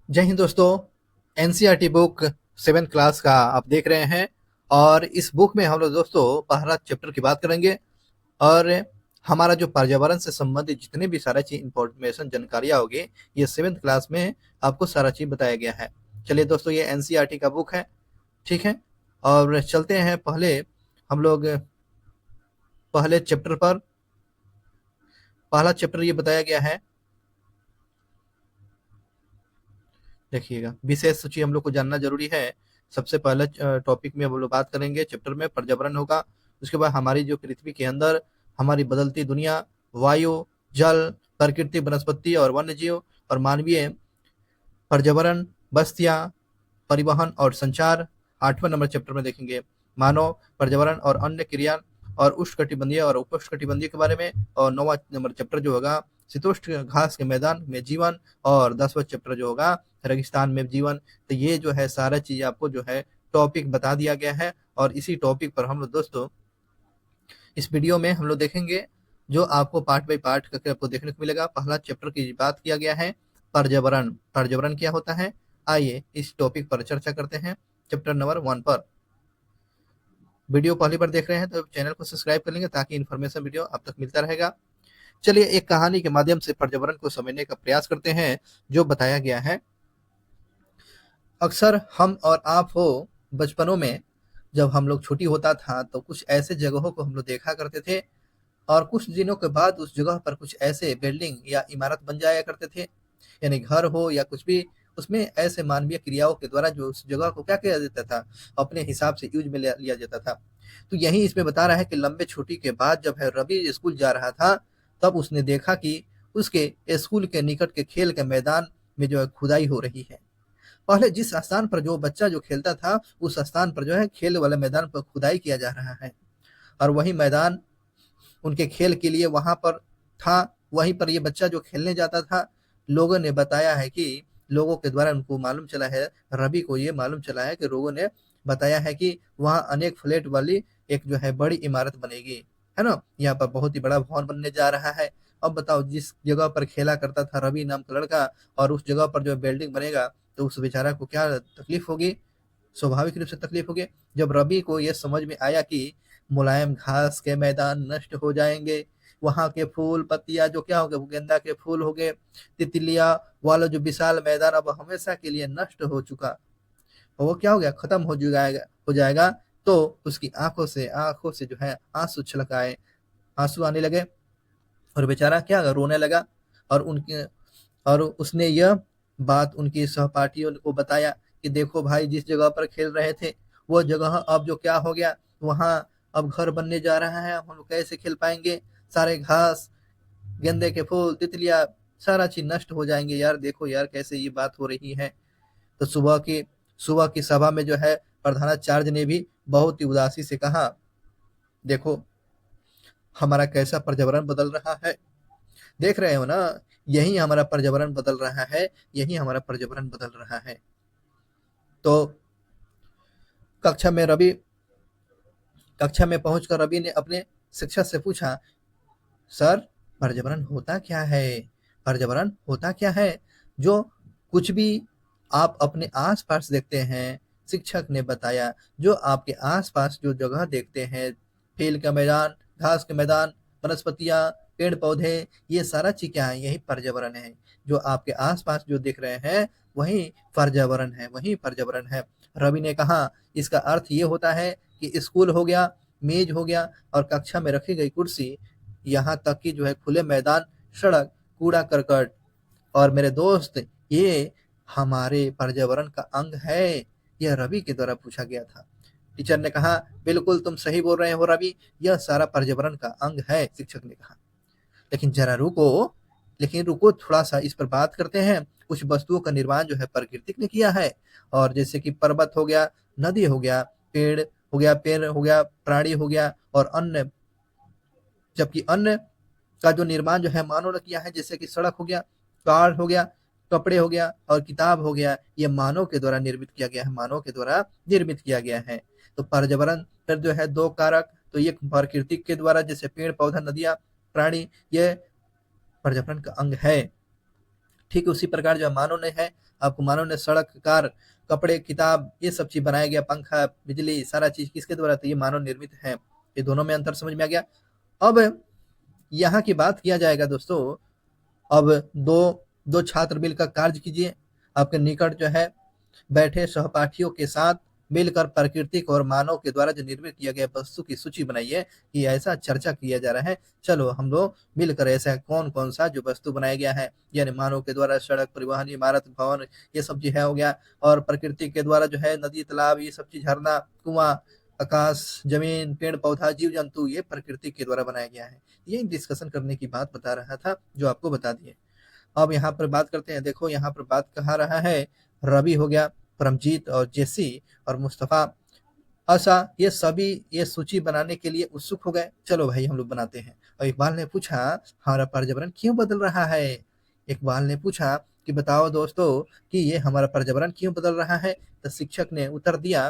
जय हिंद दोस्तों। NCERT book 7th class का आप देख रहे हैं और इस बुक में हम लोग दोस्तों पहला चैप्टर की बात करेंगे। और हमारा जो पर्यावरण से संबंधित जितने भी सारा चीज इंफॉर्मेशन जानकारियां होगी, ये 7th क्लास में आपको सारा चीज बताया गया है। चलिए दोस्तों, ये एनसीईआरटी का बुक है, ठीक है। और चलते हैं पहले हम लोग पहले चैप्टर पर। पहला चैप्टर ये बताया गया है, देखिएगा। विशेष सूची हम लोग को जानना जरूरी है। सबसे पहले टॉपिक में हम लोग बात करेंगे, चैप्टर में पर्यावरण होगा। उसके बाद हमारी जो पृथ्वी के अंदर हमारी बदलती दुनिया, वायु, जल, प्रकृति, वनस्पति और वन्य जीव और मानवीय पर्यावरण, बस्तियां, परिवहन और संचार। 8वें नंबर चैप्टर में देखेंगे मानव, पर्यावरण और अन्य क्रिया और उष्णकटिबंधीय और उपोष्णकटिबंधीय के बारे में। और 9वां नंबर चैप्टर जो होगा शीतोष्ण घास के मैदान में जीवन। और 10वां चैप्टर जो होगा रेगिस्तान में जीवन। तो ये जो है सारा चीज आपको जो है टॉपिक बता दिया गया है। और इसी टॉपिक पर हम लोग दोस्तों इस वीडियो में हम लोग देखेंगे, जो आपको पार्ट बाई पार्ट करके आपको देखने को मिलेगा। पहला चैप्टर की बात किया गया है पर्यावरण। पर्यावरण क्या होता है, आइए इस टॉपिक पर चर्चा करते हैं चैप्टर नंबर 1 पर। वीडियो पहली बार देख रहे हैं तो चैनल को सब्सक्राइब कर लेंगे ताकि इन्फॉर्मेशन वीडियो आप तक मिलता रहेगा। चलिए एक कहानी के माध्यम से पर्यावरण को समझने का प्रयास करते हैं। जो बताया गया है, अक्सर हम और आप हो बचपनों में, जब हम लोग छोटी होता था तो कुछ ऐसे जगहों को हम लोग देखा करते थे। और कुछ दिनों के बाद उस जगह पर कुछ ऐसे बिल्डिंग या इमारत बन जाया करते थे, यानी घर हो या कुछ भी। उसमें ऐसे मानवीय क्रियाओं के द्वारा जो उस जगह को क्या किया जाता था, अपने हिसाब से यूज में लिया जाता था। तो यही इसमें बता रहा है कि लंबे छुट्टी के बाद जब है रवि स्कूल जा रहा था, तब उसने देखा कि उसके स्कूल के निकट के खेल के मैदान में जो है खुदाई हो रही है। पहले जिस स्थान पर जो बच्चा जो खेलता था, उस स्थान पर जो है खेल वाले मैदान पर खुदाई किया जा रहा है। और वही मैदान उनके खेल के लिए वहां पर था। वहीं पर ये बच्चा जो खेलने जाता था, लोगों ने बताया है कि लोगों के द्वारा उनको मालूम चला है, रवि को ये मालूम चला है कि लोगों ने बताया है कि वहां अनेक फ्लैट वाली एक जो है बड़ी इमारत बनेगी, है ना। यहाँ पर बहुत ही बड़ा भवन बनने जा रहा है। अब बताओ, जिस जगह पर खेला करता था रवि नाम का लड़का, और उस जगह पर जो बिल्डिंग बनेगा, तो उस बेचारा को क्या तकलीफ होगी। स्वाभाविक रूप से तकलीफ होगी। जब रवि को यह समझ में आया कि मुलायम घास के मैदान नष्ट हो जाएंगे, वहां के फूल पत्तियां जो क्या हो गए, गेंदा के फूल हो गए, तितलियां वाला जो विशाल मैदान अब हमेशा के लिए नष्ट हो चुका, और वो क्या हो गया, खत्म हो जाएगा। तो उसकी आंखों से जो है आंसू छलक आए, आंसू आने लगे। और बेचारा क्या रोने लगा। और उनके और उसने यह बात उनके सहपाठियों को बताया कि देखो भाई, जिस जगह पर खेल रहे थे वो जगह अब जो क्या हो गया, वहां अब घर बनने जा रहा है। हम लोग कैसे खेल पाएंगे, सारे घास, गेंदे के फूल, तितलियां, सारा चीज नष्ट हो जाएंगे। यार देखो यार, कैसे ये बात हो रही है। तो सुबह की सभा में जो है प्रधानाचार्य ने भी बहुत ही उदासी से कहा, देखो हमारा कैसा पर्यावरण बदल रहा है, देख रहे हो ना, यही हमारा पर्यावरण बदल रहा है, यही हमारा पर्यावरण बदल रहा है। तो कक्षा में रवि कक्षा में पहुंचकर रवि ने अपने शिक्षक से पूछा, सर, पर्यावरण होता क्या है? पर्यावरण होता क्या है जो कुछ भी आप अपने आसपास देखते हैं? शिक्षक ने बताया, जो आपके आसपास जो जगह देखते हैं, खेल का मैदान, घास के मैदान, वनस्पतियां, पेड़ पौधे, ये सारा चीज क्या है, यही पर्यावरण है। जो आपके आसपास जो दिख रहे हैं, वही पर्यावरण है, वही पर्यावरण है। रवि ने कहा, इसका अर्थ ये होता है कि स्कूल हो गया, मेज हो गया, और कक्षा में रखी गई कुर्सी, यहाँ तक कि जो है खुले मैदान, सड़क, कूड़ा करकट, और मेरे दोस्त, ये हमारे पर्यावरण का अंग है। यह रवि के द्वारा पूछा गया था। टीचर ने कहा, बिल्कुल तुम सही बोल रहे हो रवि, यह सारा पर्यावरण का अंग है। शिक्षक ने कहा, लेकिन जरा रुको, लेकिन रुको, थोड़ा सा इस पर बात करते हैं। कुछ वस्तुओं का निर्माण जो है प्रकृति ने किया है, और जैसे कि पर्वत हो गया, नदी हो गया, पेड़ हो गया, प्राणी हो गया, और अन्य, जबकि अन्य का जो निर्माण जो है मानव ने किया है। जैसे कि सड़क हो गया, कार हो गया, कपड़े हो गया, और किताब हो गया, ये मानव के द्वारा निर्मित किया गया है, मानव के द्वारा निर्मित किया गया है। तो पर्यावरण पर जो है दो कारक, तो ये प्रकृति के द्वारा, जैसे पेड़ पौधा, नदियां, प्राणी, ये पर्यावरण का अंग है। ठीक उसी प्रकार जो मानव ने है, आपको मानव ने सड़क, कार, कपड़े, किताब ये सब चीज बनाया गया, पंखा, बिजली, सारा चीज किसके द्वारा? तो ये मानव निर्मित है। ये दोनों में अंतर समझ में आ गया। अब यहाँ की बात किया जाएगा दोस्तों। अब दो दो छात्र मिलकर कार्य कीजिए। आपके निकट जो है बैठे सहपाठियों के साथ मिलकर प्राकृतिक और मानव के द्वारा जो निर्मित किया गया वस्तु की सूची बनाइए कि ऐसा चर्चा किया जा रहा है। चलो हम लोग मिलकर ऐसा कौन कौन सा जो वस्तु बनाया गया है, यानी मानव के द्वारा सड़क, परिवहन, इमारत, भवन, ये सब जो है हो गया, और प्रकृति के द्वारा जो है नदी, तालाब, ये सब चीज, झरना, कुआं, आकाश, जमीन, पेड़ पौधा, जीव जंतु, ये प्रकृति के द्वारा बनाया गया है। ये डिस्कशन करने की बात बता रहा था जो आपको बता दिए। अब यहाँ पर बात करते हैं। देखो यहाँ पर बात कहा रहा है, रवि हो गया, परमजीत और जेसी और मुस्तफा, आशा, ये सभी ये सूची बनाने के लिए उत्सुक हो गए। चलो भाई हम लोग बनाते हैं। और इकबाल ने पूछा, हमारा पर्यावरण क्यों बदल रहा है? इकबाल ने पूछा कि बताओ दोस्तों कि ये हमारा पर्यावरण क्यों बदल रहा है? तो शिक्षक ने उत्तर दिया,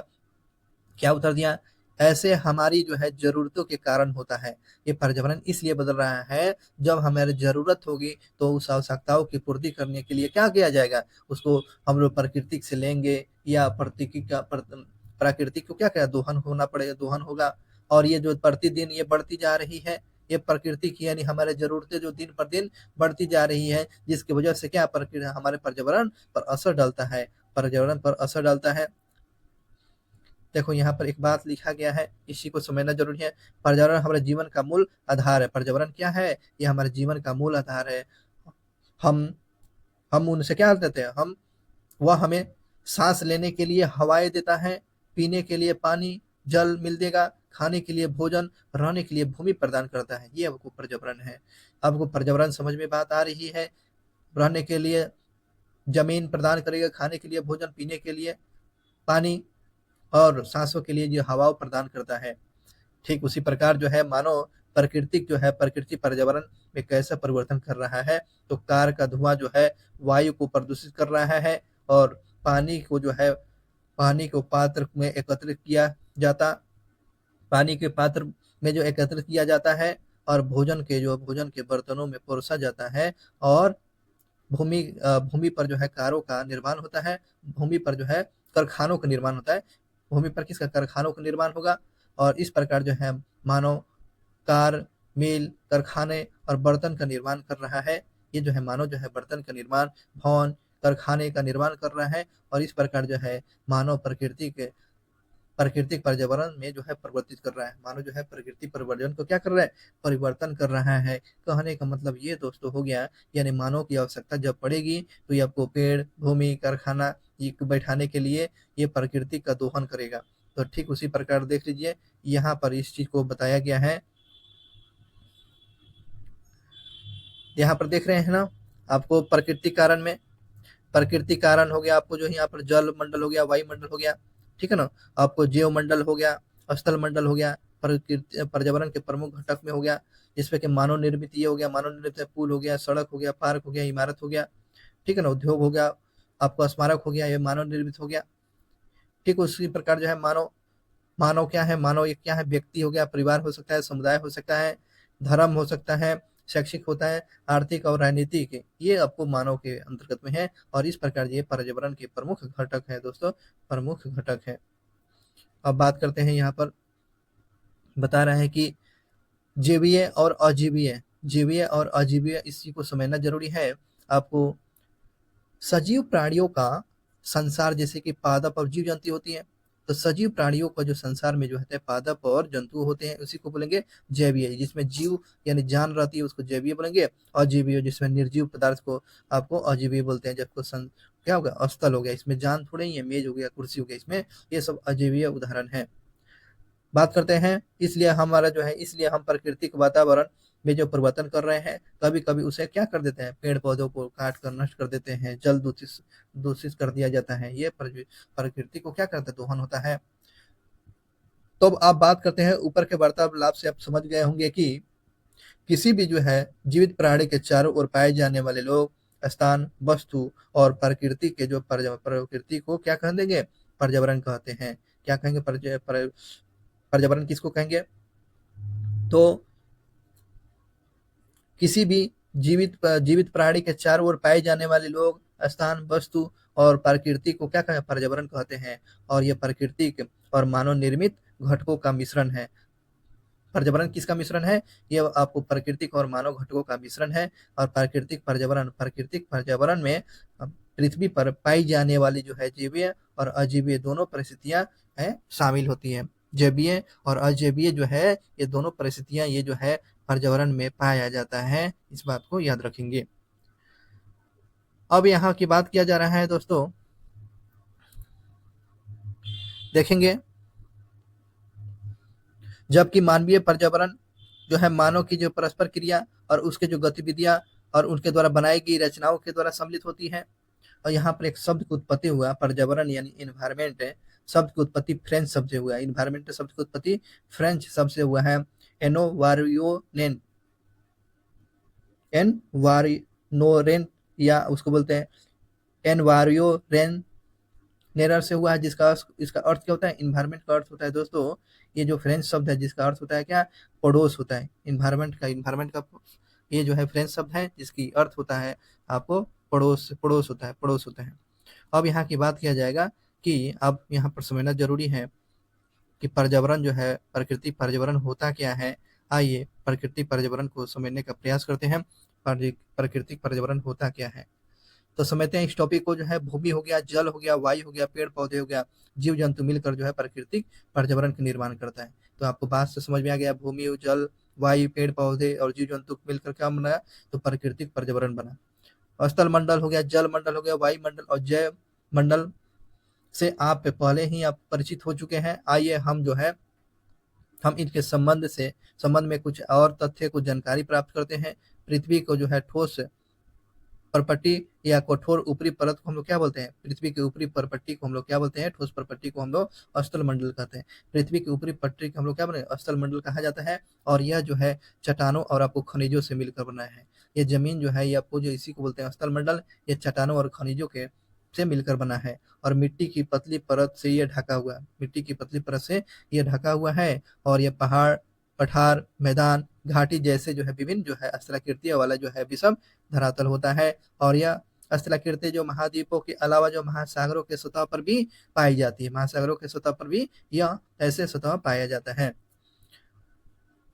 क्या उत्तर दिया? ऐसे हमारी जो है जरूरतों के कारण होता है। ये पर्यावरण इसलिए बदल रहा है, जब हमारी जरूरत होगी तो उस आवश्यकताओं की पूर्ति करने के लिए क्या किया जाएगा? उसको हम लोग प्रकृति से लेंगे, या प्राकृतिक को क्या क्या दोहन होना पड़ेगा, दोहन होगा। और ये जो प्रतिदिन ये बढ़ती जा रही है, ये प्रकृति की यानी हमारे जरूरतें जो दिन पर दिन बढ़ती जा रही है, जिसकी वजह से क्या प्रकृति हमारे पर्यावरण पर असर डालता है, पर्यावरण पर असर डालता है। देखो यहाँ पर एक बात लिखा गया है, इसी को समझना जरूरी है। पर्यावरण हमारे जीवन का मूल आधार है। पर्यावरण क्या है? ये हमारे जीवन का मूल आधार है। हम हम उनसे क्या लेते हैं? वह हमें सांस लेने के लिए हवाएं देता है, पीने के लिए पानी, जल मिल देगा, खाने के लिए भोजन, रहने के लिए भूमि प्रदान करता है। ये आपको पर्यावरण है। आपको पर्यावरण समझ में बात आ रही है? रहने के लिए जमीन प्रदान करेगा, खाने के लिए भोजन, पीने के लिए पानी, और सांसों के लिए जो हवा प्रदान करता है। ठीक उसी प्रकार जो है मानव प्राकृतिक जो है, प्रकृति पर्यावरण में कैसा परिवर्तन कर रहा है? तो कार का धुआं जो है वायु को प्रदूषित कर रहा है, और पानी को जो है, पानी को पात्र में एकत्रित किया जाता, पानी के पात्र में जो एकत्रित किया जाता है, और भोजन के बर्तनों में परोसा जाता है, और भूमि पर जो है कारों का निर्माण होता है, भूमि पर जो है कारखानों का निर्माण होता है। भूमि पर किसका? कारखानों का निर्माण होगा। और इस प्रकार जो है मानव कार, मिल, कारखाने और बर्तन का निर्माण कर रहा है। ये जो है मानव जो है बर्तन का निर्माण, भवन, कारखाने का निर्माण कर रहा है। और इस प्रकार जो है मानव प्राकृतिक पर्यावरण में जो है परिवर्तित कर रहा है। मानव जो है प्रकृति पर्यावरण को क्या कर रहा है? परिवर्तन कर रहा है। कहने का मतलब ये दोस्तों हो गया, यानी मानव की आवश्यकता जब पड़ेगी तो ये आपको पेड़, भूमि, कारखाना ये बैठाने के लिए ये प्रकृति का दोहन करेगा। तो ठीक उसी प्रकार देख लीजिए, यहाँ पर इस चीज को बताया गया है। यहाँ पर देख रहे हैं ना, आपको प्रकृति कारण में, प्रकृति कारण हो गया आपको जो यहाँ पर जल मंडल हो गया, वायुमंडल हो गया, ठीक है ना, आपको जीव मंडल हो गया, स्थल मंडल हो गया, प्रकृति पर्यावरण के प्रमुख घटक में हो गया। जिसपे कि मानव निर्मित ये हो गया, मानव निर्मित पुल हो गया, सड़क हो गया, पार्क हो गया, इमारत हो गया, ठीक है ना, उद्योग हो गया, आपका स्मारक हो गया, ये मानव निर्मित हो गया। ठीक उसी प्रकार जो है मानव, मानव क्या है? मानव एक क्या है? व्यक्ति हो गया, परिवार हो सकता है, समुदाय हो सकता है, धर्म हो सकता है, शैक्षिक होता है, आर्थिक और राजनीतिक, ये आपको मानव के अंतर्गत में है। और इस प्रकार ये पर्यावरण के प्रमुख घटक है दोस्तों, प्रमुख घटक है। अब बात करते हैं, यहाँ पर बता रहे हैं कि जीवीय और अजीवीय, जीवीय और अजीवीय, इसी को समझना जरूरी है आपको। सजीव प्राणियों का संसार, जैसे कि पादप और जीव जंतु होती है, तो सजीव प्राणियों का जो संसार में जो होते हैं पादप और जंतु होते हैं, उसी को बोलेंगे जैवीय। जिसमें जीव यानी जान रहती है उसको जैवीय बोलेंगे। अजीवीय जिसमें निर्जीव पदार्थ को आपको अजीवीय बोलते हैं। जबको क्या हो गया? स्थल हो गया, इसमें जान थोड़े ही है, मेज हो गया, कुर्सी हो गया, इसमें ये सब अजीवीय उदाहरण है। बात करते हैं, इसलिए हमारा जो है, इसलिए हम प्राकृतिक वातावरण में जो परिवर्तन कर रहे हैं, कभी कभी उसे क्या कर देते हैं? पेड़ पौधों को काट कर नष्ट कर देते हैं, जल दूषित दूषित कर दिया जाता है। ये प्रकृति को क्या करता है? दोहन होता है। तो अब आप बात करते हैं ऊपर के वार्तालाप से आप समझ गए होंगे कि किसी भी जो है जीवित प्राणी के चारों ओर पाए जाने वाले लोग, स्थान, वस्तु और प्रकृति के जो प्रकृति को क्या कह देंगे? पर्यावरण कहते हैं। क्या कहेंगे? पर्यावरण किसको कहेंगे? तो किसी भी जीवित प्राणी के चारों ओर पाए जाने वाले लोग, स्थान, वस्तु और प्रकृति को क्या कहते हैं? पर्यावरण कहते हैं। और यह प्राकृतिक और मानव निर्मित घटकों का मिश्रण है। पर्यावरण किसका मिश्रण है? ये आपको प्राकृतिक और मानव घटकों का मिश्रण है। और प्राकृतिक पर्यावरण में पृथ्वी पर पाई जाने वाली जो है जैवीय और अजैवीय दोनों परिस्थितियां है शामिल होती हैं। जैवीय और अजैवीय जो है ये दोनों परिस्थितियां ये जो है पर्यावरण में पाया जाता है। इस बात को याद रखेंगे। अब यहाँ की बात किया जा रहा है दोस्तों, देखेंगे जबकि मानवीय पर्यावरण जो है मानव की जो परस्पर क्रिया और उसके जो गतिविधियां और उनके द्वारा बनाई गई रचनाओं के द्वारा सम्मिलित होती है। और यहाँ पर एक शब्द की उत्पत्ति हुआ, पर्यावरण यानी इन्वायरमेंट है। शब्द की उत्पत्ति फ्रेंच शब्द से हुआ है। इन्वायरमेंट शब्द की उत्पत्ति फ्रेंच शब्द से हुआ है। एनोवारियोनेन एनवारिनोरेन या उसको बोलते हैं एनवारियोरेन नेरर से हुआ है, जिसका इसका अर्थ क्या होता है? इन्वायरमेंट का अर्थ होता है दोस्तों, ये जो फ्रेंच शब्द है जिसका अर्थ होता है क्या? पड़ोस होता है। इन्वायरमेंट का ये जो है फ्रेंच शब्द है जिसकी अर्थ होता है आपको पड़ोस होता है। अब यहाँ की बात किया जाएगा कि अब यहाँ पर समझना जरूरी है कि पर्यावरण जो है प्राकृतिक पर्यावरण होता क्या है। आइए प्राकृतिक पर्यावरण को समझने का प्रयास करते हैं। प्राकृतिक पर्यावरण होता क्या है तो समझते हैं इस टॉपिक को। जो है भूमि हो गया, जल हो गया, वायु हो गया, पेड़ पौधे हो गया, जीव जंतु मिलकर जो है प्राकृतिक पर्यावरण का निर्माण करता है। तो आपको बात से समझ में आ गया, भूमि, जल, वायु, पेड़ पौधे और जीव जंतु मिलकर क्या बनाया? तो प्राकृतिक पर्यावरण बना। स्थल मंडल हो गया, जल मंडल हो गया, वायुमंडल और जैव मंडल से आप पहले ही आप परिचित हो चुके हैं। आइए हम जो है हम इनके संबंध में कुछ और तथ्य को जानकारी प्राप्त करते हैं। पृथ्वी को जो है ठोस परपट्टी या कठोर ऊपरी परत को हम लोग क्या बोलते हैं? पृथ्वी की ऊपरी परपट्टी को हम लोग क्या बोलते हैं? ठोस परपट्टी को हम लोग स्थल मंडल कहते हैं। पृथ्वी की ऊपरी पट्टी को हम लोग क्या बोलते हैं? स्थल मंडल कहा जाता है। और यह जो है चट्टानों और आपको खनिजों से मिलकर बना है। ये जमीन जो है ये आपको जो इसी को बोलते हैं स्थल मंडल, ये चट्टानों और खनिजों के से मिलकर बना है। और मिट्टी की पतली परत से ये ढका हुआ है। मिट्टी की पतली परत से ये ढका हुआ है। और ये पहाड़, पठार, मैदान, घाटी जैसे जो है विभिन्न जो है स्थलाकृतियों वाला जो है विषम धरातल होता है। और यह स्थलाकृति जो महाद्वीपों के अलावा जो महासागरों के सतह पर भी पाई जाती है। महासागरों के सतह पर भी यह ऐसे सतह पाया जाता है।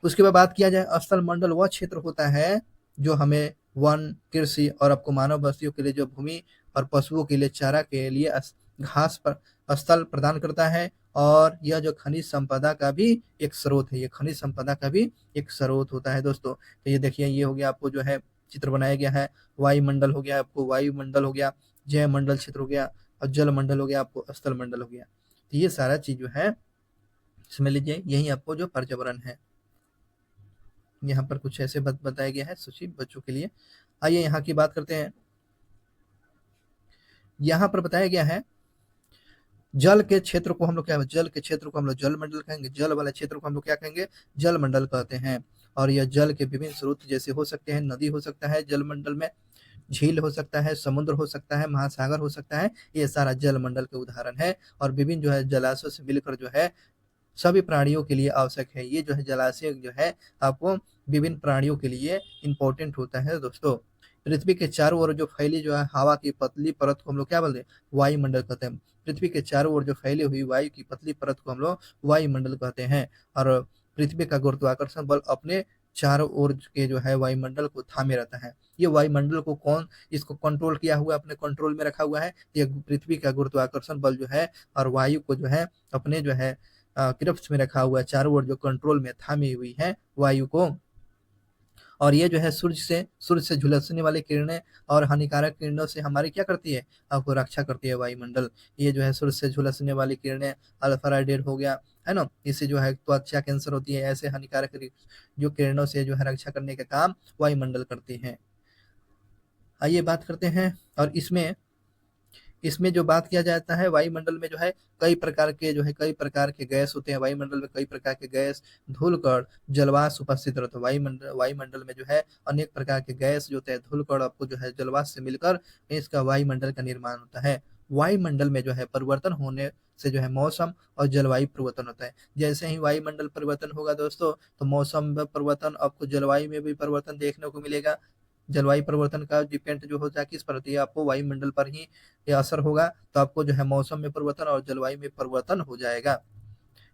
उसके बाद बात किया जाए, स्थल मंडल वह क्षेत्र होता है जो हमें वन, कृषि और आपको मानव बस्तियों के लिए जो भूमि और पशुओं के लिए चारा के लिए घास पर स्थल प्रदान करता है। और यह जो खनिज संपदा का भी एक स्रोत है। ये खनिज संपदा का भी एक स्रोत होता है दोस्तों। तो ये देखिए, ये हो गया आपको जो है चित्र बनाया गया है। वायुमंडल हो गया आपको, वायुमंडल हो गया, जैव मंडल क्षेत्र हो गया, और जल मंडल हो गया आपको, स्थल मंडल हो गया। तो ये सारा चीज जो है समझ लीजिए, यही आपको जो पर्यावरण है। यहाँ पर कुछ ऐसे बताया गया है सूची बच्चों के लिए। आइए यहाँ की बात करते हैं। यहाँ पर बताया गया है जल के क्षेत्र को हम लोग क्या, जल के क्षेत्र को हम लोग जल मंडल कहेंगे। जल वाले क्षेत्र को हम लोग क्या कहेंगे? जल मंडल कहते हैं। और यह जल के विभिन्न स्रोत जैसे हो सकते हैं, नदी हो सकता है जल मंडल में, झील हो सकता है, समुद्र हो सकता है, महासागर हो सकता है। ये सारा जल मंडल के उदाहरण है। और विभिन्न जो है जलाशयों से मिलकर जो है सभी प्राणियों के लिए आवश्यक है। ये जो है जलाशय जो है आपको विभिन्न प्राणियों के लिए इंपॉर्टेंट होता है दोस्तों। पृथ्वी के चारों ओर जो फैली जो है हवा की पतली परत को हम लोग क्या बोलते हैं? वायुमंडल कहते हैं। पृथ्वी के चारों ओर जो फैली हुई वायु की पतली परत को हम लोग वायुमंडल कहते हैं। और पृथ्वी का गुरुत्वाकर्षण बल अपने चारों ओर के जो है वायुमंडल को थामे रहता है। ये वायुमंडल को कौन इसको कंट्रोल किया हुआ, अपने कंट्रोल में रखा हुआ है? ये पृथ्वी का गुरुत्वाकर्षण बल जो है और वायु को जो है अपने जो है गिरफ्त में रखा हुआ है, चारों ओर जो कंट्रोल में थामी हुई है वायु को। और ये जो है सूर्य से झुलसने वाली किरणें और हानिकारक किरणों से हमारी क्या करती है? आपको रक्षा करती है वायुमंडल। ये जो है सूर्य से झुलसने वाली किरणें, अल्फा रेड हो गया है ना, इससे जो है त्वचा कैंसर होती है। ऐसे हानिकारक जो किरणों से जो है रक्षा करने का काम वायुमंडल करती है। आइए बात करते हैं। और इसमें जो बात किया जाता है, वायुमंडल में जो है कई प्रकार के गैस होते हैं। वायुमंडल में कई प्रकार के गैस, धूलकण, जलवाष्प उपस्थित रहते हैं। वायुमंडल में जो है अनेक प्रकार के गैस जो होते हैं, धूलकण आपको जो है जलवाष्प से मिलकर इसका वायुमंडल का निर्माण होता है। वायुमंडल में जो है परिवर्तन होने से जो है मौसम और जलवायु परिवर्तन होता है। जैसे ही वायुमंडल परिवर्तन होगा दोस्तों, तो मौसम में परिवर्तन, आपको जलवायु में भी परिवर्तन देखने को मिलेगा। जलवायु परिवर्तन का डिपेंड जो होता है किस पर होती है, आपको वायुमंडल पर ही ये असर होगा, तो आपको जो है मौसम में परिवर्तन और जलवायु में परिवर्तन हो जाएगा।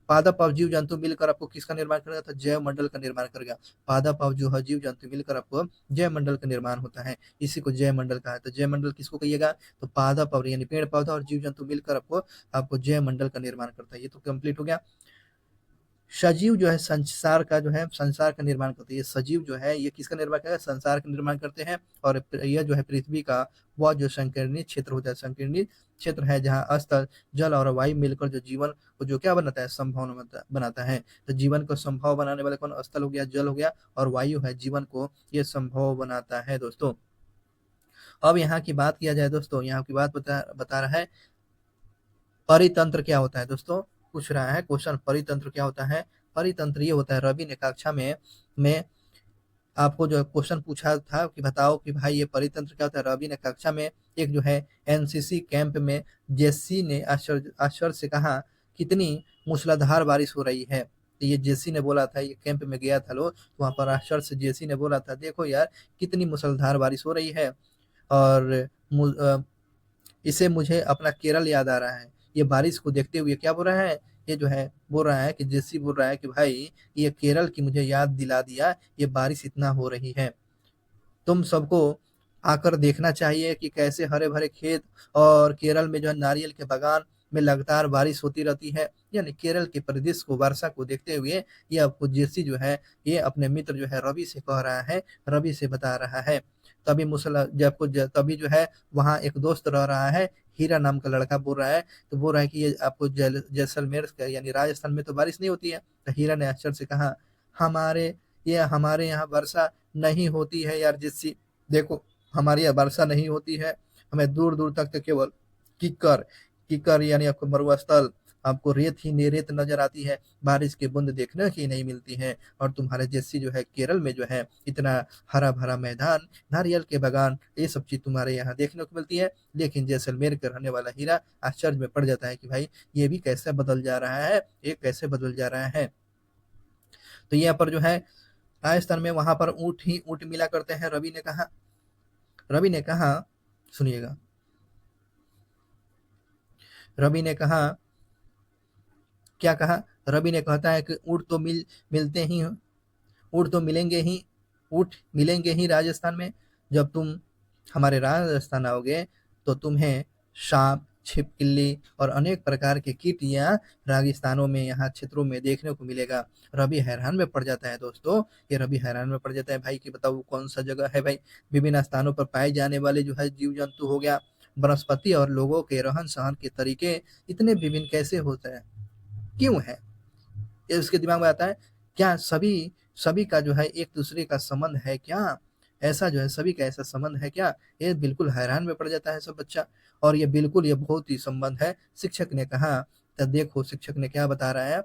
पादप और जीव जंतु मिलकर आपको किसका निर्माण करेगा, तो जैव मंडल का निर्माण करेगा। पादप और जो है जीव जंतु मिलकर आपको जैव मंडल का निर्माण होता है, इसी को जैव मंडल कहा है। तो जैव मंडल किसको कहिएगा, तो पादप और यानी पेड़ पौधा और जीव जंतु मिलकर आपको आपको जैव मंडल का निर्माण करता है। ये तो कंप्लीट हो गया। सजीव जो है संसार का जो है संसार का निर्माण करते हैं। ये सजीव जो है ये किसका निर्माण करता है, संसार का निर्माण करते हैं। और यह जो है पृथ्वी का वह जो संकीर्णित क्षेत्र होता है, संकीर्णित क्षेत्र है जहाँ स्थल जल और वायु मिलकर जो जीवन को जो क्या बनाता है, संभव बनाता है। तो जीवन को संभव बनाने वाले कौन, स्थल हो गया, जल हो गया और वायु है, जीवन को ये संभव बनाता है दोस्तों। अब यहाँ की बात किया जाए दोस्तों, यहाँ की बात बता रहा है परितंत्र क्या होता है दोस्तों, पूछ रहा है क्वेश्चन, परितंत्र क्या होता है। परितंत्र ये होता है, रवि ने कक्षा में आपको जो क्वेश्चन पूछा था कि बताओ कि भाई ये परितंत्र क्या होता है। रवि ने कक्षा में एक जो है एनसीसी कैंप में जेसी ने आश्चर्य से कहा कितनी मूसलाधार बारिश हो रही है। तो ये जेसी ने बोला था, ये कैंप में गया था लोग, तो वहां पर आश्चर्य से जेसी ने बोला था देखो यार कितनी मूसलाधार बारिश हो रही है। और इसे मुझे अपना केरल याद आ रहा है। ये बारिश को देखते हुए क्या बोल रहा है, ये जो है बोल रहा है कि जेसी बोल रहा है कि भाई ये केरल की मुझे याद दिला दिया, ये बारिश इतना हो रही है। तुम सबको आकर देखना चाहिए कि कैसे हरे भरे खेत और केरल में जो है नारियल के बागान में लगातार बारिश होती रहती है। यानी केरल के परिदृश्य को, वर्षा को देखते हुए ये आपको जेसी जो है ये अपने मित्र जो है रवि से कह रहा है, रवि से बता रहा है। तभी तभी जो है वहाँ एक दोस्त रह रहा है, हीरा नाम का लड़का बोल रहा है, तो बोल रहा है कि ये आपको जैसलमेर यानी राजस्थान में तो बारिश नहीं होती है। तो हीरा ने आश्चर्य से कहा हमारे यहाँ वर्षा नहीं होती है यार जिससी, देखो हमारे यहाँ वर्षा नहीं होती है, हमें दूर दूर तक तो केवल कीकर कीकर यानी आपको मरुस्थल, आपको रेत नजर आती है, बारिश की बूंद देखने की नहीं मिलती है। और तुम्हारे जैसी जो है केरल में जो है इतना हरा भरा मैदान, नारियल के बागान, ये सब चीज तुम्हारे यहाँ देखने को मिलती है। लेकिन जैसलमेर के रहने वाला हीरा आश्चर्य में पड़ जाता है कि भाई ये भी कैसे बदल जा रहा है, ये कैसे बदल जा रहा है। तो यहाँ पर जो है राजस्थान में वहां पर ऊंट ही ऊंट मिला करते हैं। रवि ने कहा सुनिएगा, रवि ने कहा क्या कहा, रवि ने कहता है कि ऊंट तो मिलते ही ऊंट तो मिलेंगे ही, ऊंट मिलेंगे ही राजस्थान में। जब तुम हमारे राजस्थान आओगे तो तुम्हें सांप, छिपकली और अनेक प्रकार के कीट यहाँ रागिस्तानों में, यहाँ क्षेत्रों में देखने को मिलेगा। रवि हैरान में पड़ जाता है दोस्तों, ये रवि हैरान में पड़ जाता है भाई कि बताओ कौन सा जगह है भाई, विभिन्न स्थानों पर पाए जाने वाले जो है जीव जंतु हो गया, वनस्पति और लोगों के रहन सहन के तरीके इतने विभिन्न कैसे होते हैं, क्यों है, ये उसके दिमाग में आता है। क्या सभी सभी का जो है एक दूसरे का संबंध है क्या, ऐसा जो है सभी का ऐसा संबंध है क्या, ये बिल्कुल हैरान में पड़ जाता है सब बच्चा। और ये बिल्कुल ये बहुत ही संबंध है। शिक्षक ने कहा, तो देखो शिक्षक ने क्या बता रहा है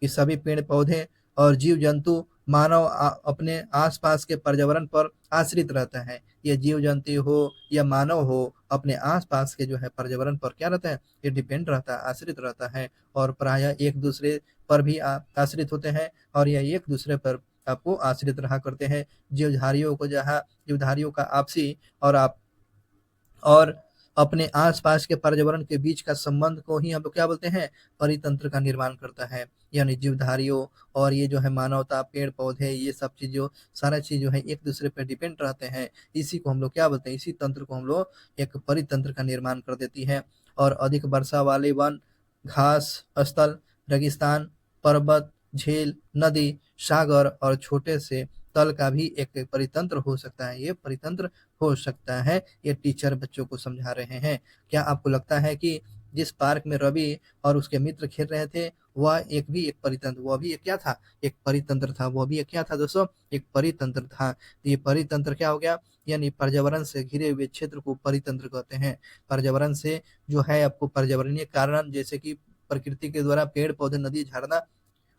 कि सभी पेड़ पौधे और जीव जंतु मानव अपने आसपास के पर्यावरण पर आश्रित रहता है। ये जीव जंतु हो या मानव हो, अपने आसपास के जो है पर्यावरण पर क्या रहता है, ये डिपेंड रहता है, आश्रित रहता है। और प्रायः एक दूसरे पर भी आश्रित होते हैं और ये एक दूसरे पर आपको आश्रित रहा करते हैं। जीवधारियों का आपसी और अपने आसपास के पर्यावरण के बीच का संबंध को ही हम लोग क्या बोलते हैं, परितंत्र का निर्माण करता है। यानी जीवधारियों और ये जो है मानवता, पेड़ पौधे, ये सब चीज जो सारा चीज जो है एक दूसरे पर डिपेंड रहते हैं, इसी को हम लोग क्या बोलते हैं, इसी तंत्र को हम लोग एक परितंत्र का निर्माण कर देती है। और अधिक वर्षा वाले वन, घास स्थल, रेगिस्तान, पर्वत, झील, नदी, सागर और छोटे से तल का भी एक परितंत्र हो सकता है। ये परितंत्र हो सकता है, ये टीचर बच्चों को समझा रहे हैं। क्या आपको लगता है कि जिस पार्क में रवि और उसके मित्र खेल रहे थे वह एक परितंत्र, वह भी एक क्या था, एक परितंत्र था, वह भी एक क्या था दोस्तों, एक परितंत्र था। तो ये परितंत्र क्या हो गया, यानी पर्यावरण से घिरे हुए क्षेत्र को परितंत्र कहते हैं। पर्यावरण से जो है आपको पर्यावरणीय कारण जैसे कि प्रकृति के द्वारा पेड़ पौधे, नदी, झरना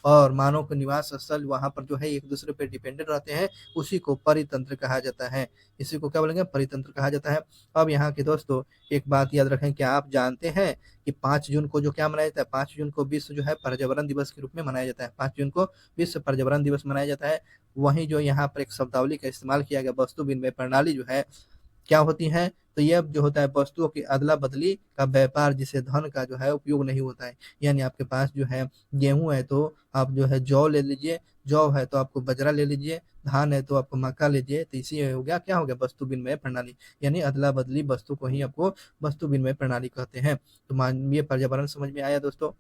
और मानव के निवास स्थल वहाँ पर जो है एक दूसरे पे डिपेंडेंट रहते हैं, उसी को परितंत्र कहा जाता है। इसी को क्या बोलेंगे? परितंत्र कहा जाता है। अब यहाँ के दोस्तों एक बात याद रखें, क्या आप जानते हैं कि 5 जून को जो क्या मनाया जाता है? 5 जून को विश्व जो है पर्यावरण दिवस के रूप में मनाया जाता है। 5 जून को विश्व पर्यावरण दिवस मनाया जाता है। वहीं जो यहाँ पर एक शब्दावली का इस्तेमाल किया गया, वस्तु विनिमय प्रणाली जो है क्या होती है? तो यह जो होता है वस्तुओं की अदला-बदली का व्यापार, जिससे धन का जो है उपयोग नहीं होता है। यानी आपके पास जो है गेहूँ है तो आप जो है जौ ले लीजिए, जौ है तो आपको बाजरा ले लीजिए, धान है तो आपको मक्का लीजिए। तो इसी हो गया, क्या हो गया? वस्तु विनिमय प्रणाली। यानी अदला-बदली वस्तु को ही आपको वस्तु विनिमय प्रणाली कहते हैं। तो मानवीय पर्यावरण समझ में आया दोस्तों?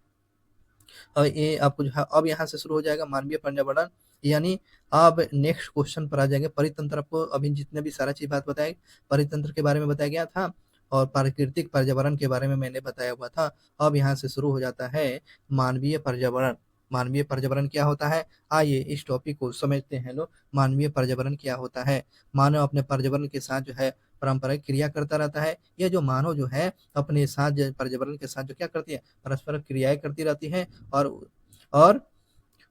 और ये आपको जो है अब यहाँ से शुरू हो जाएगा मानवीय पर्यावरण। यानी अब नेक्स्ट क्वेश्चन पर आ जाएंगे परितंत्र। आपको अभी जितने भी सारा चीज बात बताई, परितंत्र के बारे में बताया गया था और प्राकृतिक पर्यावरण के बारे में मैंने बताया हुआ था। अब यहाँ से शुरू हो जाता है मानवीय पर्यावरण। मानवीय पर्यावरण क्या होता है? आइए इस टॉपिक को समझते हैं लोग। मानवीय पर्यावरण क्या होता है? मानव अपने पर्यावरण के साथ जो है पारंपरिक क्रिया करता रहता है। यह जो मानव जो है अपने साथ पर्यावरण के साथ जो क्या करती है? परस्पर क्रियाएं करती रहती है और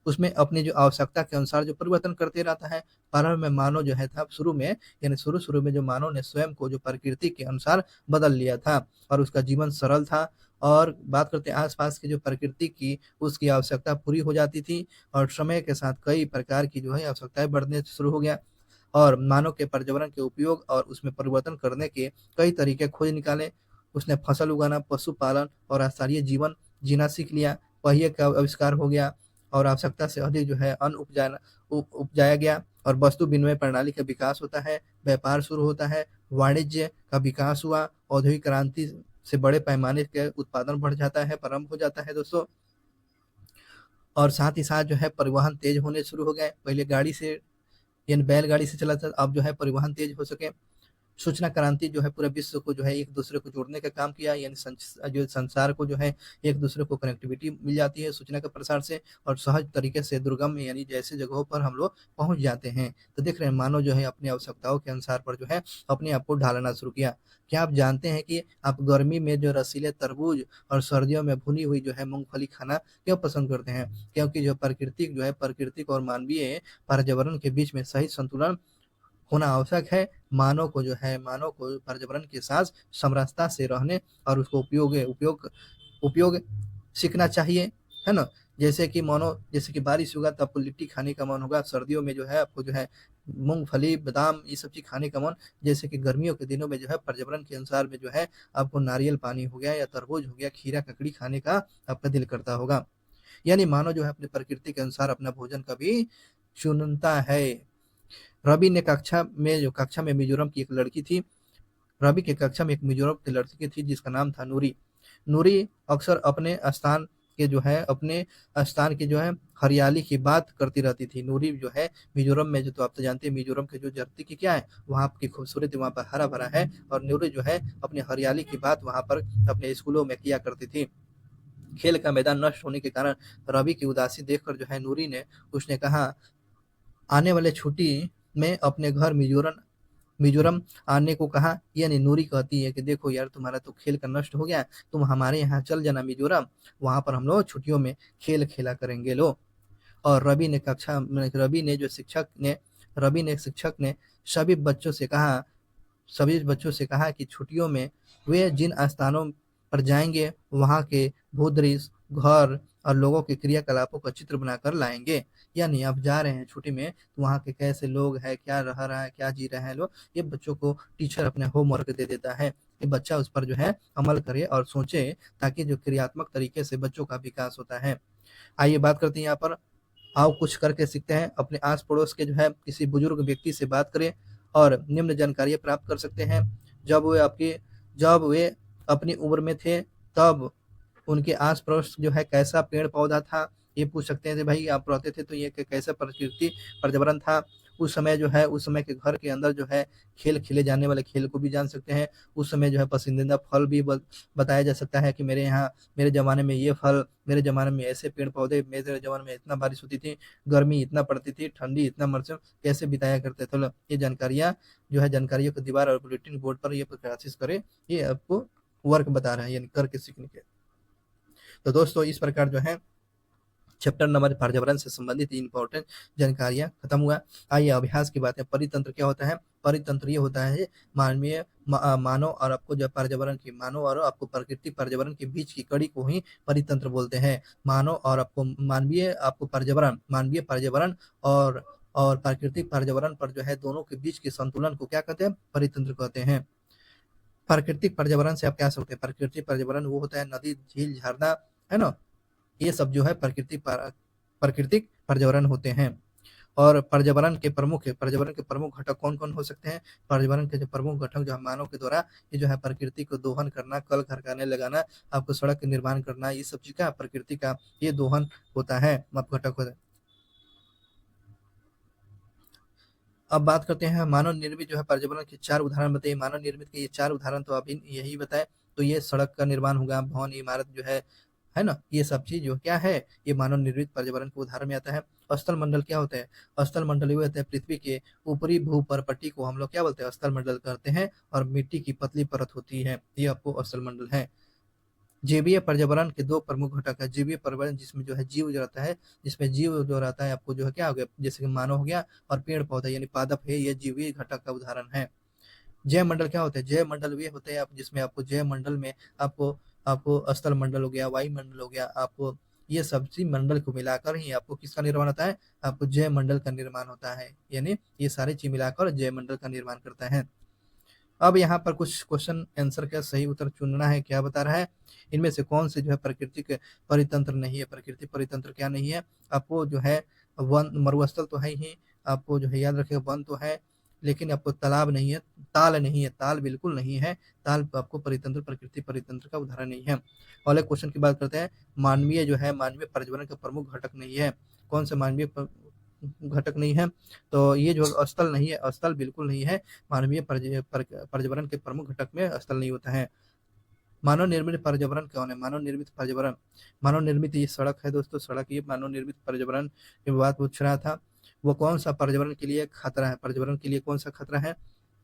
उसमें अपनी जो आवश्यकता के अनुसार जो परिवर्तन करते रहता है। प्रारंभ में मानव जो है था शुरू में, यानी शुरू में जो मानव ने स्वयं को जो प्रकृति के अनुसार बदल लिया था और उसका जीवन सरल था। और बात करते हैं आसपास की जो प्रकृति की, उसकी आवश्यकता पूरी हो जाती थी और समय के साथ कई प्रकार की जो है आवश्यकताएं बढ़ने शुरू हो गया और मानव के पर्यावरण के उपयोग और उसमें परिवर्तन करने के कई तरीके खोज निकाले। उसने फसल उगाना, पशुपालन और आश्चर्य जीवन जीना सीख लिया। पहिए का आविष्कार हो गया और आवश्यकता से अधिक जो है अन्न उपजाया गया और वस्तु विनिमय प्रणाली का विकास होता है। व्यापार शुरू होता है, वाणिज्य का विकास हुआ, औद्योगिक क्रांति से बड़े पैमाने के उत्पादन बढ़ जाता है, प्रारंभ हो जाता है दोस्तों। और साथ ही साथ जो है परिवहन तेज होने शुरू हो गए। पहले गाड़ी से यानी बैलगाड़ी से चला था, अब जो है परिवहन तेज हो सके। सूचना क्रांति जो है पूरे विश्व को जो है एक दूसरे को जोड़ने का काम किया। यानी जो संसार को जो है एक दूसरे को कनेक्टिविटी मिल जाती है सूचना के प्रसार से और सहज तरीके से दुर्गम यानी जैसे जगहों पर हम लोग पहुंच जाते हैं। तो देख रहे हैं मानव जो है अपनी आवश्यकताओं के अनुसार पर जो है अपने आप को ढालना शुरू किया। क्या आप जानते हैं कि आप गर्मी में जो रसीले तरबूज और सर्दियों में भुनी हुई जो है मूंगफली खाना क्यों पसंद करते हैं? क्योंकि जो प्राकृतिक जो है प्राकृतिक और मानवीय पर्यावरण के बीच में सही संतुलन होना आवश्यक है। मानव को पर्यावरण के साथ समरसता से रहने और उसको उपयोग सीखना चाहिए, है ना? जैसे कि बारिश होगा तो आपको लिट्टी खाने का मन होगा, सर्दियों में जो है आपको जो है मूँगफली, बादाम ये सब चीज़ खाने का मन। जैसे कि गर्मियों के दिनों में जो है पर्यावरण के अनुसार में जो है आपको नारियल पानी हो गया या तरबूज हो गया, खीरा, ककड़ी खाने का आपका दिल करता होगा। यानी मानव जो है अपनी प्रकृति के अनुसार अपना भोजन का भी चुनता है। रवि ने कक्षा में मिजोरम की एक लड़की थी। रवि की कक्षा में एक मिजोरम की लड़की थी जिसका नाम था नूरी। नूरी अक्सर अपने स्थान की जो है हरियाली की बात करती रहती थी। नूरी जो है मिजोरम में, जो तो आप तो जानते हैं मिजोरम के जो धरती की क्या है, वहाँ की खूबसूरती, वहाँ पर हरा भरा है और नूरी जो है अपनी हरियाली की बात वहाँ पर अपने स्कूलों में किया करती थी। खेल का मैदान नष्ट होने के कारण रवि की उदासी देखकर जो है नूरी ने उसने कहा, आने वाले छुट्टी में अपने घर मिजोरम मिजोरम आने को कहा। यानी नूरी कहती है कि देखो यार तुम्हारा तो खेल का नष्ट हो गया, तुम हमारे यहाँ चल जाना मिजोरम, वहां पर हम लोग छुट्टियों में खेल खेला करेंगे लो। और रवि ने शिक्षक ने सभी बच्चों से कहा कि छुट्टियों में वे जिन स्थानों पर जाएंगे वहाँ के भूदृश्य, घर और लोगों के क्रियाकलापों का चित्र बनाकर लाएंगे। यानी आप जा रहे हैं छुट्टी में तो वहाँ के कैसे लोग हैं, क्या रह रहा है, क्या जी रहे हैं लोग, ये बच्चों को टीचर अपने होमवर्क दे देता है कि बच्चा उस पर जो है अमल करे और सोचे, ताकि जो क्रियात्मक तरीके से बच्चों का विकास होता है। आइए बात करते हैं यहाँ पर, आओ कुछ करके सीखते हैं। अपने आस पड़ोस के जो है किसी बुजुर्ग व्यक्ति से बात करें और निम्न जानकारी प्राप्त कर सकते हैं। जब वे अपनी उम्र में थे तब उनके आस पड़ोस जो है कैसा पेड़ पौधा था, ये पूछ सकते हैं कि भाई आप रहते थे तो ये कैसा प्रकृति पर्यावरण था उस समय के घर के अंदर जो है खेल खेले जाने वाले खेल को भी जान सकते हैं। उस समय जो है पसंदीदा फल भी बताया जा सकता है कि मेरे जमाने में ये फल, मेरे जमाने में ऐसे पेड़ पौधे, मेरे जमाने में इतना बारिश होती थी, गर्मी इतना पड़ती थी, ठंडी इतना मौसम कैसे बिताया करते थे। ये जानकारियाँ जो है जानकारियों को दीवार और बुलेटिन बोर्ड पर ये प्रकाशित करे, ये आपको वर्क बता रहे हैं यानी करके सीखने के। तो दोस्तों इस प्रकार जो है चैप्टर नंबर पर्यावरण से संबंधित इंपॉर्टेंट जानकारियां खत्म हुआ। आइए अभ्यास की बात है। परितंत्र क्या होता है? परितंत्र ये होता है मानवीय मानव और आपको जो पर्यावरण की मानव और आपको प्राकृतिक पर्यावरण के बीच की कड़ी को ही परितंत्र बोलते हैं। मानव और आपको मानवीय आपको पर्यावरण मानवीय पर्यावरण और प्राकृतिक पर्यावरण पर जो है दोनों के बीच के संतुलन को क्या कहते हैं? परितंत्र कहते हैं। प्राकृतिक पर्यावरण से आप क्या समझते हैं? प्राकृतिक पर्यावरण वो होता है नदी, झील, झरना, है ना? ये सब जो है प्राकृतिक पर्यावरण होते हैं। और पर्यावरण के प्रमुख घटक कौन-कौन हो सकते हैं? पर्यावरण के जो प्रमुख घटक जो है मानव के द्वारा ये जो है प्रकृति को दोहन करना, कल कारखाने लगाना, आपको सड़क के निर्माण करना, ये सब चीज़ का प्रकृति का ये दोहन होता है, घटक होता है। अब बात करते हैं मानव निर्मित जो है पर्यावरण के 4 उदाहरण बताइए। मानव निर्मित के ये 4 उदाहरण तो अभी यही बताए। तो ये सड़क का निर्माण होगा, भवन, इमारत जो है ना? ये सब चीज़ जो क्या है, ये मानव निर्मित पर्यावरण के उदाहरण में आता है। स्थल मंडल क्या होता है? स्थल मंडल ये होता है पृथ्वी के ऊपरी भूपर्पट्टी को हम लोग क्या बोलते हैं? स्थल मंडल कहते हैं और मिट्टी की पतली परत होती है, ये आपको स्थल मंडल है। जैवीय पर्यावरण के 2 प्रमुख घटक है। जैवीय पर्यावरण जिसमें जो है जीव जो रहता है, जिसमें जीव जो रहता है आपको जो है क्या हो गया? जैसे कि मानव हो गया और पेड़-पौधा यानी पादप है, ये जैवीय घटक का उदाहरण है। जैव मंडल क्या होता है? जैव मंडल वे होते हैं आप जिसमें आपको जैव मंडल में आपको आपको स्थल मंडल हो गया, वायुमंडल हो गया, आपको ये सब चीज़ मंडल को मिलाकर ही आपको किसका निर्माण होता है? आपको जैव मंडल का निर्माण होता है। यानी ये सारी चीज़ मिलाकर जैव मंडल का निर्माण करता है। अब यहाँ पर कुछ क्वेश्चन आंसर का सही उत्तर चुनना है। क्या बता रहा है? इनमें से कौन से जो है प्राकृतिक परितंत्र नहीं है? प्राकृतिक परितंत्र क्या नहीं है? आपको जो है वन मरुस्थल तो है ही, आपको जो है याद रखिएगा वन तो है, लेकिन आपको तालाब नहीं है, ताल नहीं है, ताल बिल्कुल नहीं है। ताल आपको परितंत्र प्राकृतिक परितंत्र का उदाहरण नहीं है। अगले क्वेश्चन की बात करते हैं। मानवीय जो है मानवीय पर्यावरण का प्रमुख घटक नहीं है। कौन सा मानवीय घटक नहीं है? तो ये जो स्थल नहीं है, स्थल बिल्कुल नहीं है। मानवीय पर्यावरण के प्रमुख घटक में स्थल नहीं होता है। मानव निर्मित पर्यावरण कौन है? मानव निर्मित पर्यावरण, मानव निर्मित ये सड़क है दोस्तों, सड़क ये मानव निर्मित पर्यावरण की बात पूछ रहा था। वो कौन सा पर्यावरण के लिए खतरा है? पर्यावरण के लिए कौन सा खतरा है?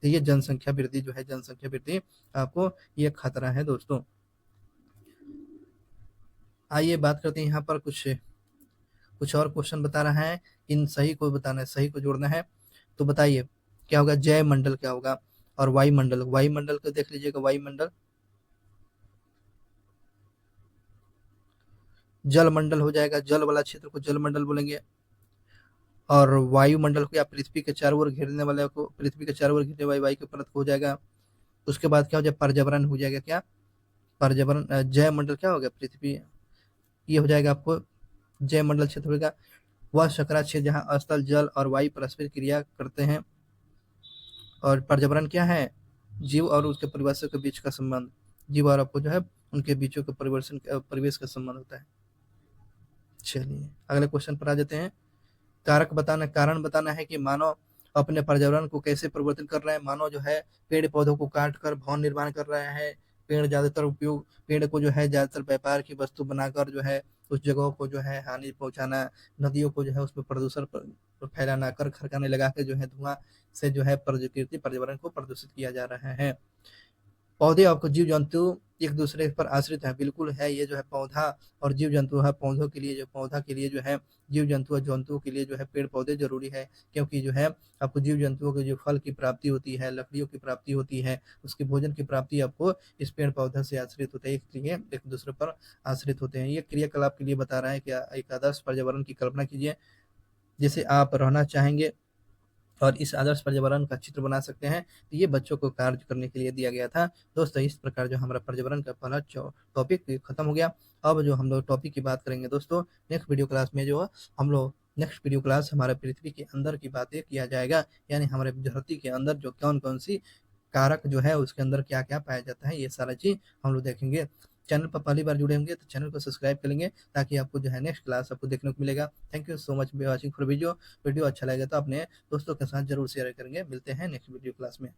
तो ये जनसंख्या वृद्धि जो है, जनसंख्या वृद्धि आपको ये खतरा है दोस्तों। आइए बात करते हैं यहाँ पर कुछ और क्वेश्चन बता रहा है, इन सही को बताना है, सही को जोड़ना है। तो बताइए क्या होगा? जैव मंडल क्या होगा? और वायुमंडल, वायुमंडल को देख लीजिएगा। वायुमंडल जल मंडल हो जाएगा, जल वाला क्षेत्र को जल मंडल बोलेंगे। और वायुमंडल को या पृथ्वी के चारों ओर घेरने वाले को, पृथ्वी के चारों ओर घेरने वाली वायु की परत को हो जाएगा। उसके बाद क्या हो जाएगा? पर्यावरण हो जाएगा। क्या पर्यावरण? जैव मंडल क्या हो गया? पृथ्वी, ये हो जाएगा आपको जैव मंडल क्षेत्र होगा। वह सकरा क्षेत्र जहाँ स्थल, जल और वायु परस्पर क्रिया करते हैं। और पर्यावरण क्या है? जीव और उसके परिवेश के बीच का संबंध, जीव और आपको जो है उनके बीचों के परिवेश का संबंध होता है। चलिए अगले क्वेश्चन पर आ जाते हैं। कारण बताना है कि मानव अपने पर्यावरण को कैसे परिवर्तन कर रहा है। मानव जो है पेड़ पौधों को काट कर भवन निर्माण कर रहा है। पेड़ को जो है ज़्यादातर व्यापार की वस्तु बनाकर जो है उस जगहों को जो है हानि पहुँचाना, नदियों को जो है उसमें प्रदूषण फैलाना, कर कारखाने लगा के जो है धुआं से जो है प्रकृति पर्यावरण को प्रदूषित किया जा रहा है। पौधे आपको जीव जंतु एक दूसरे पर आश्रित है, बिल्कुल है। ये जो है पौधा और जीव जंतु है, पौधा के लिए जो है जीव जंतु और जंतुओं के लिए जो है पेड़ पौधे जरूरी है। क्योंकि जो है आपको जीव जंतुओं के जो फल की प्राप्ति होती है, लकड़ियों की प्राप्ति होती है, उसकी भोजन की प्राप्ति आपको इस पेड़ पौधा से आश्रित होता है, इसलिए एक दूसरे पर आश्रित होते हैं। ये क्रियाकलाप के लिए बता रहा है कि एक आदर्श पर्यावरण की कल्पना कीजिए जिसे आप रहना चाहेंगे और इस आदर्श पर्यावरण का चित्र बना सकते हैं। तो ये बच्चों को कार्य करने के लिए दिया गया था। दोस्तों इस प्रकार जो हमारा पर्यावरण का पहला टॉपिक खत्म हो गया। अब जो हम लोग टॉपिक की बात करेंगे दोस्तों, नेक्स्ट वीडियो क्लास में जो हम लोग नेक्स्ट वीडियो क्लास हमारे पृथ्वी के अंदर की बातें किया जाएगा, यानी हमारे धरती के अंदर जो कौन-कौन सी कारक जो है उसके अंदर क्या-क्या पाया जाता है, ये सारा चीज़ हम लोग देखेंगे। चैनल पर पहली बार जुड़े होंगे तो चैनल को सब्सक्राइब कर लेंगे ताकि आपको जो है नेक्स्ट क्लास आपको देखने को मिलेगा। Thank you so much for watching for video अच्छा लगेगा तो अपने दोस्तों के साथ जरूर शेयर करेंगे। मिलते हैं नेक्स्ट वीडियो क्लास में।